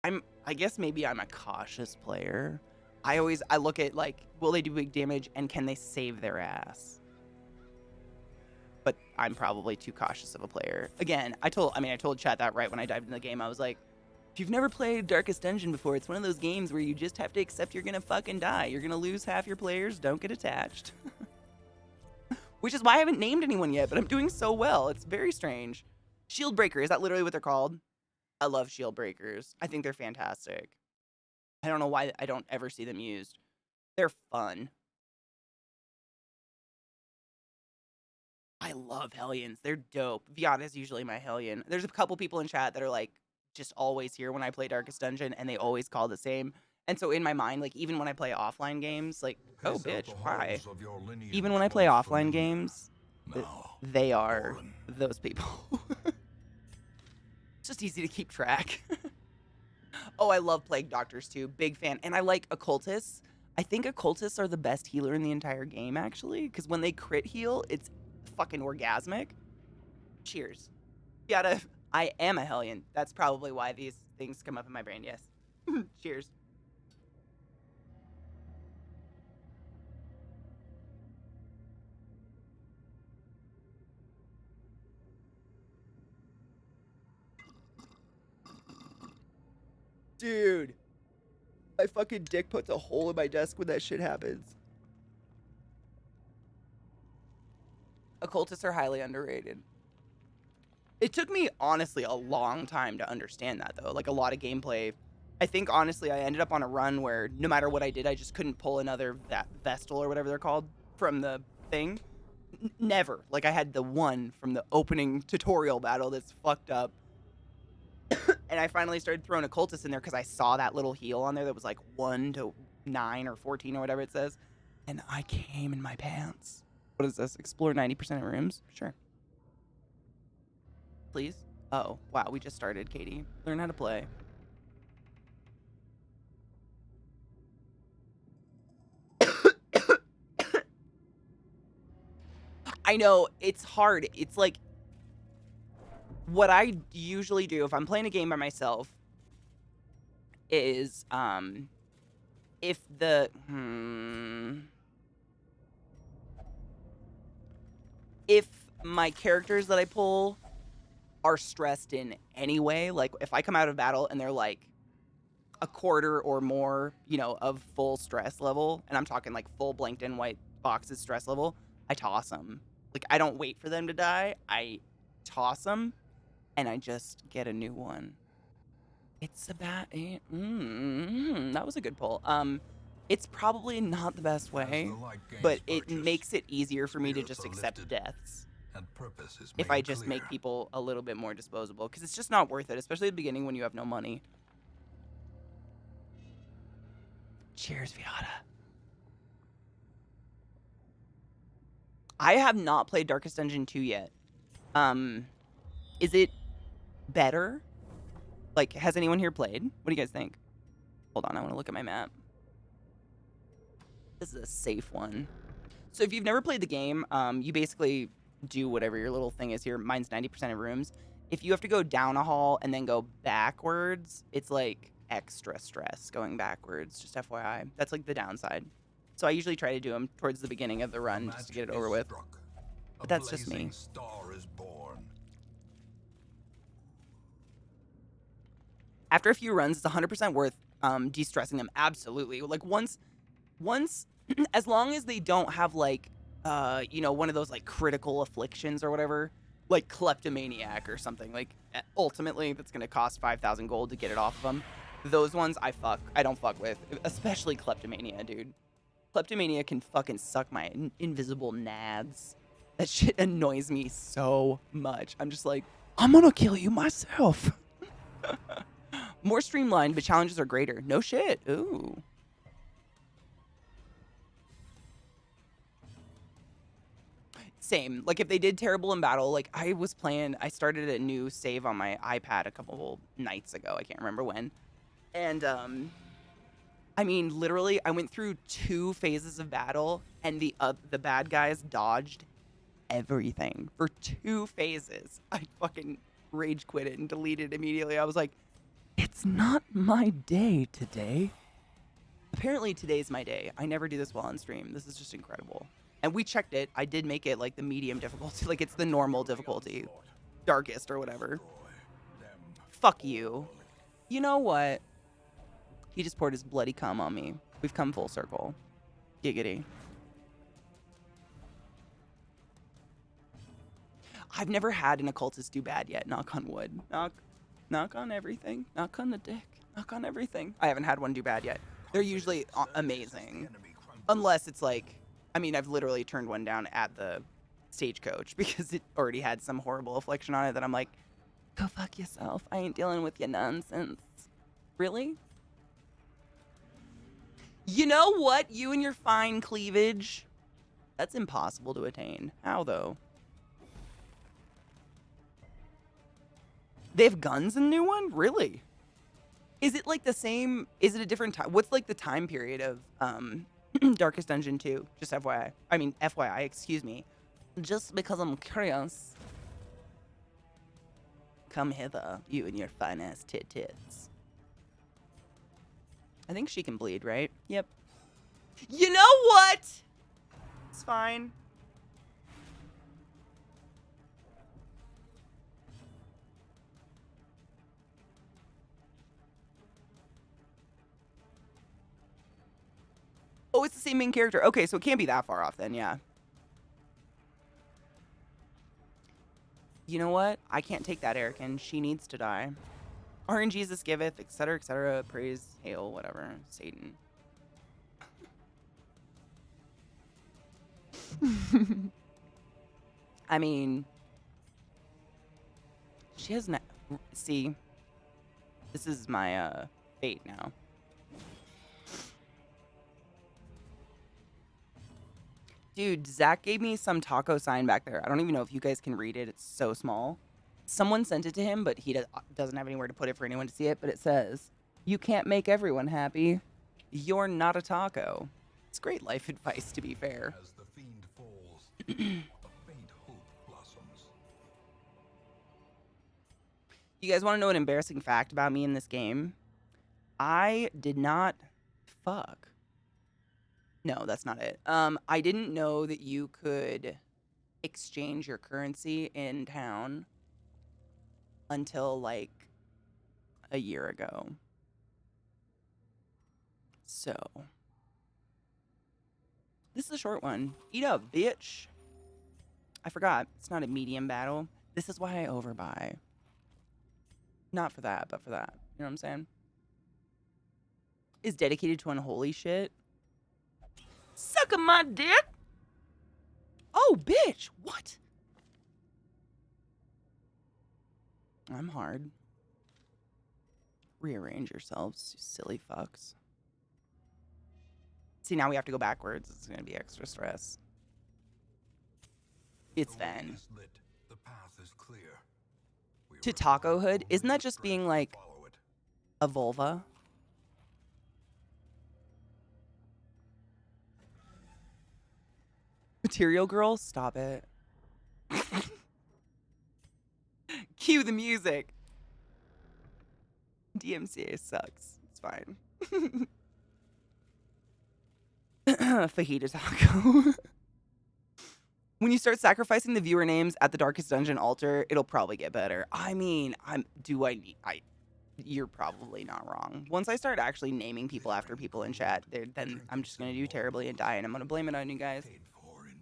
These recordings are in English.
I guess maybe I'm a cautious player. I look at, like, will they do big damage and can they save their ass? But I'm probably too cautious of a player. Again, I told chat that right when I dived in the game. I was like, if you've never played Darkest Dungeon before, it's one of those games where you just have to accept you're gonna fucking die. You're gonna lose half your players, don't get attached. Which is why I haven't named anyone yet, but I'm doing so well. It's very strange. Shield Breaker, is that literally what they're called? I love Shield Breakers. I think they're fantastic. I don't know why I don't ever see them used. They're fun. I love Hellions. They're dope. Viata's usually my Hellion. There's a couple people in chat that are like just always here when I play Darkest Dungeon, and they always call the same. And so in my mind, like even when I play offline games, like, oh bitch, why? Even when I play offline games, they are those people. It's just easy to keep track. Oh, I love Plague Doctors too. Big fan. And I like Occultists. I think Occultists are the best healer in the entire game, actually, because when they crit heal, it's fucking orgasmic. Cheers. I am a Hellion. That's probably why these things come up in my brain, yes. Cheers. Dude. My fucking dick puts a hole in my desk when that shit happens. Occultists are highly underrated. It took me, honestly, a long time to understand that, though. Like, a lot of gameplay. I think, honestly, I ended up on a run where no matter what I did, I just couldn't pull another Vestal or whatever they're called from the thing. Never. Like, I had the one from the opening tutorial battle that's fucked up. And I finally started throwing Occultists in there because I saw that little heal on there that was like 1 to 9 or 14 or whatever it says. And I came in my pants. What is this? Explore 90% of rooms? Sure. Please? Oh, wow. We just started, Katie. Learn how to play. I know. It's hard. It's like, what I usually do if I'm playing a game by myself is, if the, if my characters that I pull are stressed in any way, like if I come out of battle and they're like a quarter or more, you know, of full stress level, and I'm talking like full blanked in white boxes stress level, I toss them. Like, I don't wait for them to die. I toss them, and I just get a new one. It's about that was a good pull. It's probably not the best way, but it makes it easier for me to just accept deaths. If I just make people a little bit more disposable, because it's just not worth it, especially at the beginning when you have no money. Cheers, Viata. I have not played Darkest Dungeon 2 yet. Is it better? Like, has anyone here played? What do you guys think? Hold on, I want to look at my map. This is a safe one. So if you've never played the game, you basically do whatever your little thing is here. Mine's 90% of rooms. If you have to go down a hall and then go backwards, it's like extra stress going backwards, just FYI. That's like the downside. So I usually try to do them towards the beginning of the run just to get it over with. But that's just me. After a few runs, it's 100% worth de-stressing them. Absolutely. Like once, as long as they don't have like, you know, one of those like critical afflictions or whatever, like kleptomaniac or something. Like ultimately, that's gonna cost 5,000 gold to get it off of them. Those ones I don't fuck with, especially kleptomania, dude. Kleptomania can fucking suck my invisible nads. That shit annoys me so much. I'm just like, I'm gonna kill you myself. More streamlined, but challenges are greater. No shit. Ooh. Same. Like, if they did terrible in battle, like, I started a new save on my iPad a couple nights ago. I can't remember when. And, I mean, literally, I went through 2 phases of battle, and the bad guys dodged everything for 2 phases. I fucking rage quit it and deleted it immediately. I was like, It's not my day today. Apparently today's my day. I never do this while on stream. This is just incredible. And we checked it. I did make it like the medium difficulty. Like it's the normal difficulty. Darkest or whatever. Fuck you. You know what? He just poured his bloody cum on me. We've come full circle. Giggity. I've never had an occultist do bad yet. Knock on wood. Knock on everything. Knock on the dick. Knock on everything. I haven't had one do bad yet. They're usually amazing. Unless it's like, I mean, I've literally turned one down at the stagecoach because it already had some horrible affliction on it that I'm like, go fuck yourself. I ain't dealing with your nonsense. Really? You know what? You and your fine cleavage. That's impossible to attain. How though? They have guns in the new one? Really? Is it like the same? Is it a different time? What's like the time period of Darkest Dungeon 2? Just FYI. I mean, FYI, excuse me. Just because I'm curious. Come hither, you and your fine ass tits. I think she can bleed, right? Yep. You know what? It's fine. Oh, it's the same main character. Okay, so it can't be that far off then, yeah. You know what? I can't take that, Erican. She needs to die. RNG Jesus giveth, etc., praise, hail, whatever, Satan. I mean, she has not. See, this is my fate now. Dude, Zach gave me some taco sign back there. I don't even know if you guys can read it. It's so small. Someone sent it to him, but he doesn't have anywhere to put it for anyone to see it. But it says, "You can't make everyone happy. You're not a taco." It's great life advice, to be fair. As the fiend falls, a faint hope blossoms. You guys want to know an embarrassing fact about me in this game? I did not fuck. No, that's not it. I didn't know that you could exchange your currency in town until like a year ago. So, this is a short one. Eat up, bitch. I forgot. It's not a medium battle. This is why I overbuy. Not for that, but for that. You know what I'm saying? Is dedicated to unholy shit. Sucking my dick. Oh, bitch. What? I'm hard. Rearrange yourselves, you silly fucks. See, now we have to go backwards. It's going to be extra stress. It's then. The path is clear. To Taco Hood? Isn't that just being like a vulva? Material Girl? Stop it. Cue the music. DMCA sucks. It's fine. Fajita taco. When you start sacrificing the viewer names at the Darkest Dungeon altar, it'll probably get better. I mean, you're probably not wrong. Once I start actually naming people after people in chat, then I'm just going to do terribly and die, and I'm going to blame it on you guys.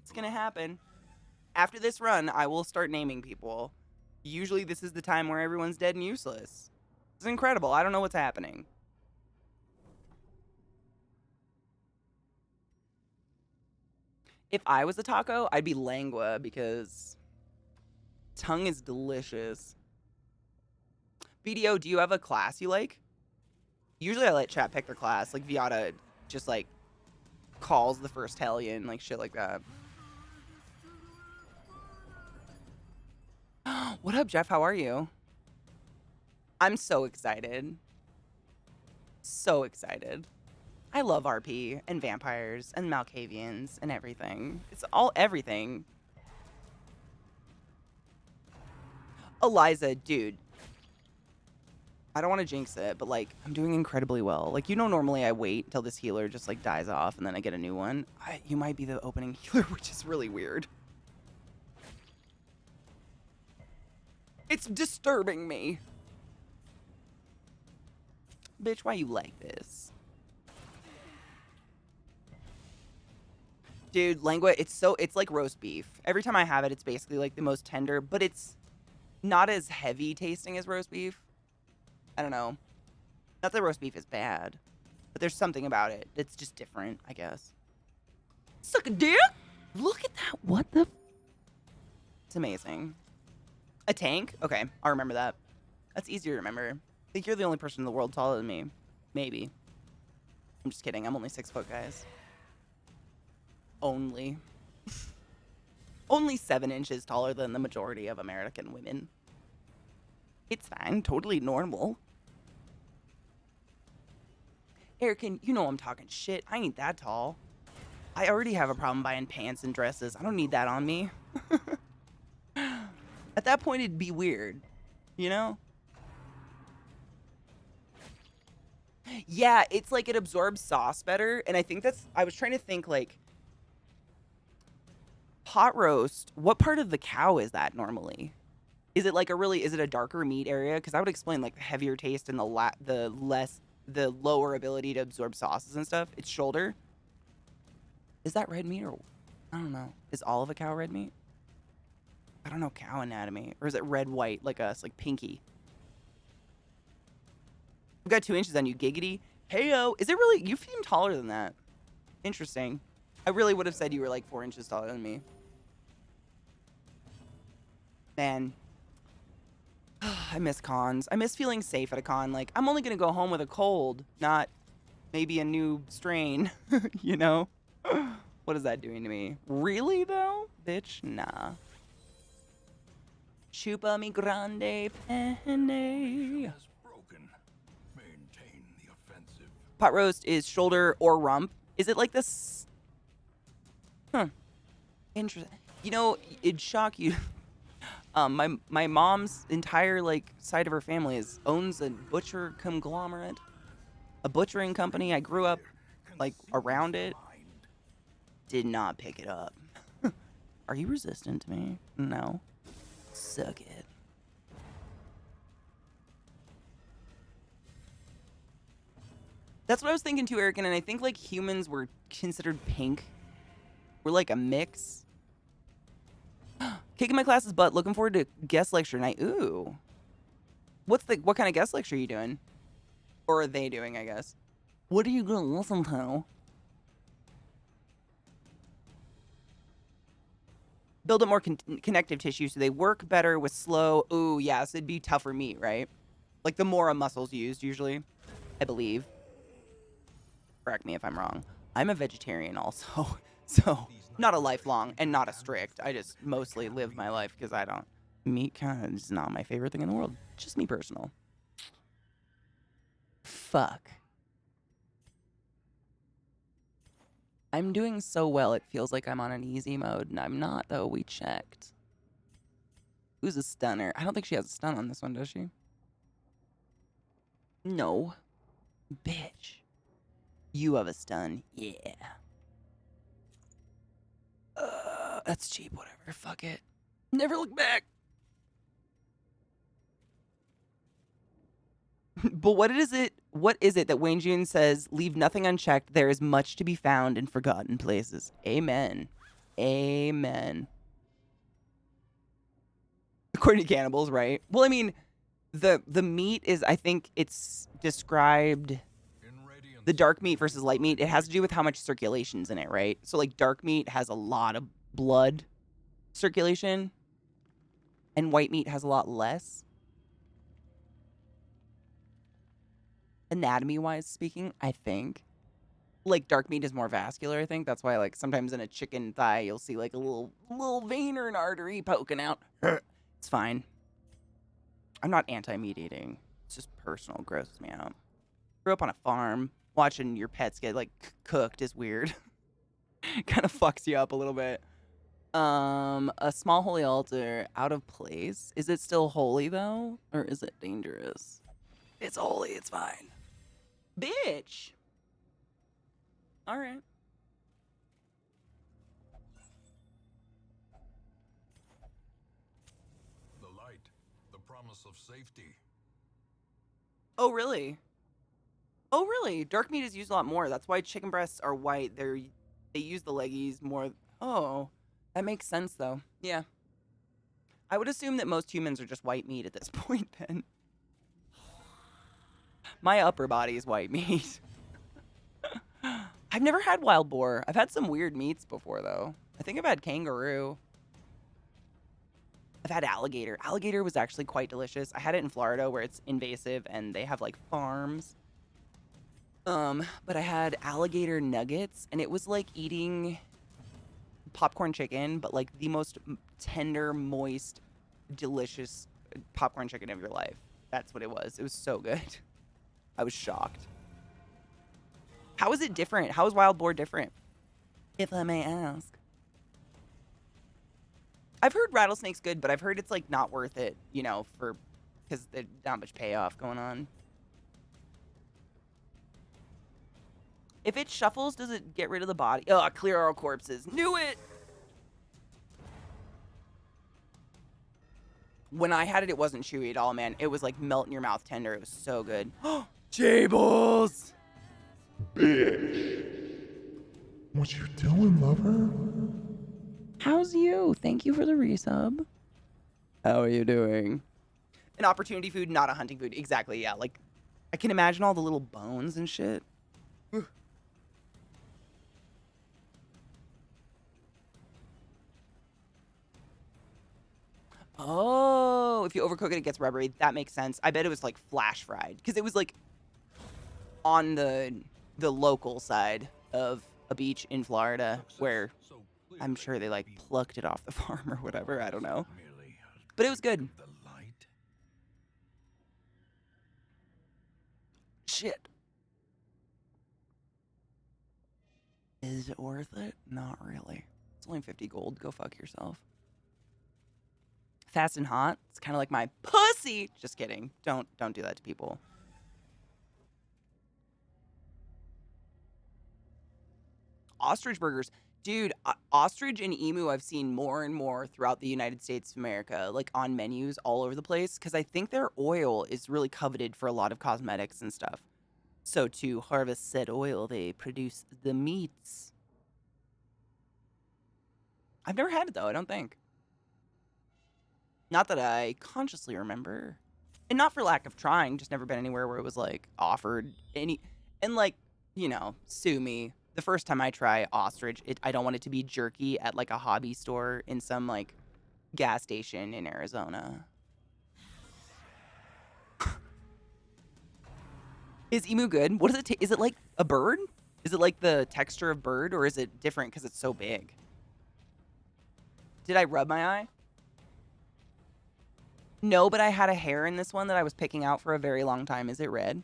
It's going to happen. After this run, I will start naming people. Usually this is the time where everyone's dead and useless. It's incredible. I don't know what's happening. If I was a taco, I'd be lengua because tongue is delicious. BDO, do you have a class you like? Usually I let chat pick their class. Like Viata just like calls the first Hellion, like shit like that. What up, Jeff? How are you? I'm so excited. So excited. I love RP and vampires and Malkavians and everything. It's all everything. Eliza, dude. I don't want to jinx it, but like I'm doing incredibly well. Like, you know, normally I wait until this healer just like dies off and then I get a new one. You might be the opening healer, which is really weird. It's disturbing me. Bitch, why you like this? Dude, lengua, it's like roast beef. Every time I have it, it's basically like the most tender, but it's not as heavy tasting as roast beef. I don't know. Not that roast beef is bad, but there's something about it that's just different, I guess. Suck a dick? Look at that. What the? It's amazing. A tank? Okay, I'll remember that. That's easier to remember. I think you're the only person in the world taller than me. Maybe. I'm just kidding. I'm only 6 foot, guys. Only. Only 7 inches taller than the majority of American women. It's fine. Totally normal. Erican, you know I'm talking shit. I ain't that tall. I already have a problem buying pants and dresses. I don't need that on me. At that point, it'd be weird. You know? Yeah, it's like it absorbs sauce better. And I think that's... I was trying to think, like... Pot roast, what part of the cow is that normally? Is it like is it a darker meat area? Because that would explain like the heavier taste and the lower ability to absorb sauces and stuff. It's shoulder. Is that red meat or I don't know. Is all of a cow red meat? I don't know cow anatomy. Or is it red white like us, like pinky? I've got 2 inches on you, giggity. Heyo, is it really? You seem taller than that. Interesting. I really would have said you were like 4 inches taller than me. Man. I miss cons. I miss feeling safe at a con. Like, I'm only going to go home with a cold, not maybe a new strain, you know? What is that doing to me? Really, though? Bitch, nah. Chupa mi grande pene. Pot roast is shoulder or rump. Is it like this? Huh. Interesting. You know, it'd shock you. My mom's entire like side of her family owns a butcher conglomerate, a butchering company. I grew up like around it. Did not pick it up. Are you resistant to me? No. Suck it. That's what I was thinking too, Eric. And I think like humans were considered pink. We're like a mix. Kicking my class's butt. Looking forward to guest lecture night. Ooh. What kind of guest lecture are you doing? Or are they doing, I guess? What are you going to listen to? Build up more connective tissue so they work better with slow. Ooh, yes, it'd be tougher meat, right? Like the more a muscle's used, usually. I believe. Correct me if I'm wrong. I'm a vegetarian also. So, not a lifelong and not a strict. I just mostly live my life because I don't. Meat kind of is not my favorite thing in the world. Just me personal. Fuck. I'm doing so well, it feels like I'm on an easy mode, and I'm not, though. We checked. Who's a stunner? I don't think she has a stun on this one, does she? No. Bitch. You have a stun. Yeah. That's cheap, whatever. Fuck it. Never look back. But what is it that Wayne June says, leave nothing unchecked, there is much to be found in forgotten places. Amen. Amen. According to cannibals, right? Well, I mean, the meat is, I think it's described, the dark meat versus light meat, it has to do with how much circulation's in it, right? So, like, dark meat has a lot of blood circulation, and white meat has a lot less. Anatomy-wise speaking, I think. Like, dark meat is more vascular, I think. That's why, like, sometimes in a chicken thigh, you'll see, like, a little vein or an artery poking out. It's fine. I'm not anti-meat eating. It's just personal. It grosses me out. Grew up on a farm. Watching your pets get, like, cooked is weird. Kind of fucks you up a little bit. A small holy altar, out of place. Is it still holy, though? Or is it dangerous? It's holy. It's fine. Bitch. All right. The light, the promise of safety. Oh, really? Oh, really? Dark meat is used a lot more. That's why chicken breasts are white. They use the leggies more. Oh, that makes sense, though. Yeah. I would assume that most humans are just white meat at this point, then. My upper body is white meat. I've never had wild boar. I've had some weird meats before, though. I think I've had kangaroo. I've had alligator. Alligator was actually quite delicious. I had it in Florida where it's invasive and they have like farms. But I had alligator nuggets and it was like eating popcorn chicken, but like the most tender, moist, delicious popcorn chicken of your life. That's what it was. It was so good. I was shocked. How is it different? How is wild boar different? If I may ask. I've heard rattlesnake's good, but I've heard it's like not worth it, you know, because there's not much payoff going on. If it shuffles, does it get rid of the body? Oh, clear all corpses. Knew it! When I had it, it wasn't chewy at all, man. It was like melt in your mouth tender. It was so good. Jables! Bitch. What you doing, lover? How's you? Thank you for the resub. How are you doing? An opportunity food, not a hunting food. Exactly, yeah. Like, I can imagine all the little bones and shit. Oh, if you overcook it, it gets rubbery. That makes sense. I bet it was like flash fried because it was like on the local side of a beach in Florida where So I'm sure they like clearly plucked it off the farm or whatever. I don't know, merely a but it was good. the light. Shit. Is it worth it? Not really. It's only 50 gold. Go fuck yourself. Fast and hot. It's kind of like my pussy. Just kidding. Don't do that to people. Ostrich burgers. Dude, ostrich and emu I've seen more and more throughout the United States of America, like on menus all over the place, because I think their oil is really coveted for a lot of cosmetics and stuff. So to harvest said oil, they produce the meats. I've never had it, though, I don't think. Not that I consciously remember. And not for lack of trying, just never been anywhere where it was, like, offered any... And, like, you know, sue me. The first time I try ostrich, I don't want it to be jerky at, like, a hobby store in some, like, gas station in Arizona. Is emu good? What does it is it like a bird? Is it like the texture of bird, or is it different because it's so big? Did I rub my eye? No, but I had a hair in this one that I was picking out for a very long time. Is it red?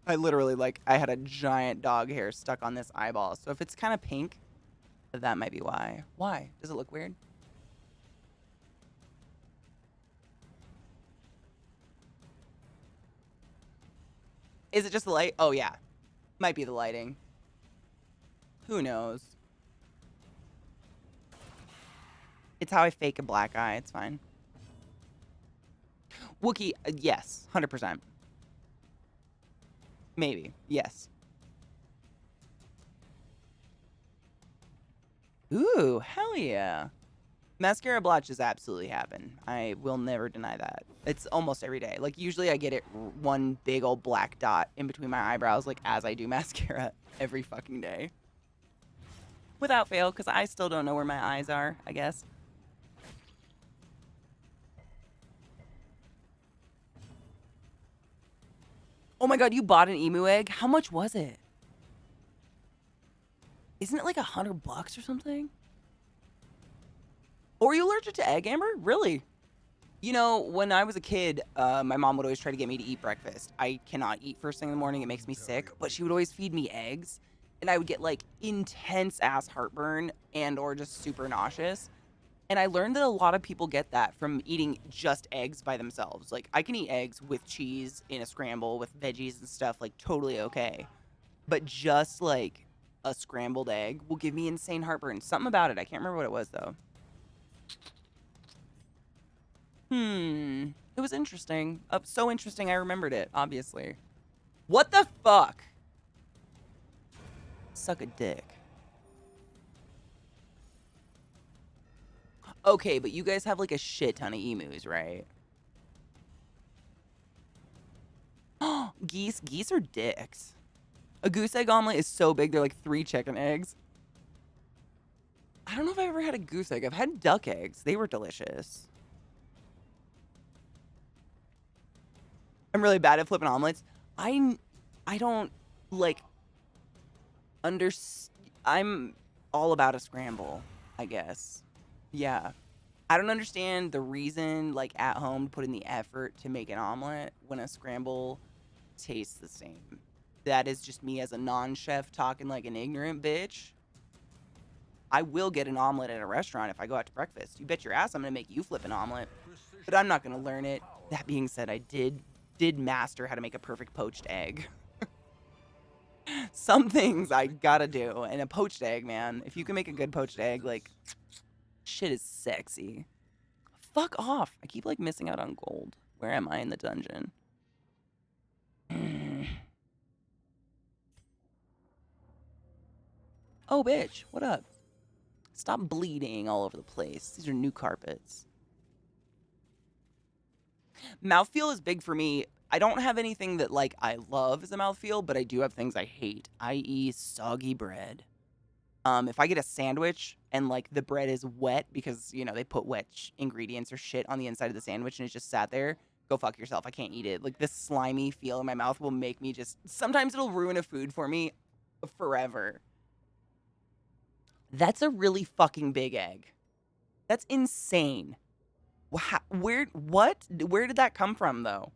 I literally, like, I had a giant dog hair stuck on this eyeball. So if it's kind of pink, that might be why. Why? Does it look weird? Is it just the light? Oh, yeah. Might be the lighting. Who knows? It's how I fake a black eye. It's fine. Wookie, yes. 100%. Maybe. Yes. Ooh, hell yeah. Mascara blotches absolutely happen. I will never deny that. It's almost every day. Like, usually I get it one big old black dot in between my eyebrows, like, as I do mascara every fucking day. Without fail, because I still don't know where my eyes are, I guess. Oh my god, you bought an emu egg? How much was it? Isn't it like $100 or something? Or are you allergic to egg, Amber? Really? You know, when I was a kid, my mom would always try to get me to eat breakfast. I cannot eat first thing in the morning. It makes me sick. But she would always feed me eggs. And I would get, like, intense ass heartburn and or just super nauseous. And I learned that a lot of people get that from eating just eggs by themselves. Like, I can eat eggs with cheese in a scramble with veggies and stuff, like, totally okay. But just, like, a scrambled egg will give me insane heartburn. Something about it. I can't remember what it was, though. It was interesting. So interesting I remembered it, obviously. What the fuck? Suck a dick. Okay, but you guys have like a shit ton of emus, right? Geese are dicks. A goose egg omelet is so big, they're like 3 chicken eggs. I don't know if I've ever had a goose egg. I've had duck eggs. They were delicious. I'm really bad at flipping omelets. I don't like I'm all about a scramble, I guess. Yeah. I don't understand the reason, like, at home to put in the effort to make an omelet when a scramble tastes the same. That is just me as a non-chef talking like an ignorant bitch. I will get an omelet at a restaurant if I go out to breakfast. You bet your ass I'm gonna make you flip an omelet. But I'm not gonna learn it. That being said, I did master how to make a perfect poached egg. Some things I gotta do. And a poached egg, man. If you can make a good poached egg, like, shit is sexy. Fuck off. I keep, like, missing out on gold. Where am I in the dungeon? Oh, bitch. What up? Stop bleeding all over the place. These are new carpets. Mouthfeel is big for me. I don't have anything that, like, I love as a mouthfeel, but I do have things I hate, i.e. soggy bread. If I get a sandwich and, like, the bread is wet because, you know, they put wet ingredients or shit on the inside of the sandwich and it's just sat there, go fuck yourself. I can't eat it. Like, this slimy feel in my mouth will make me just... Sometimes it'll ruin a food for me forever. That's a really fucking big egg. That's insane. What? Where did that come from, though?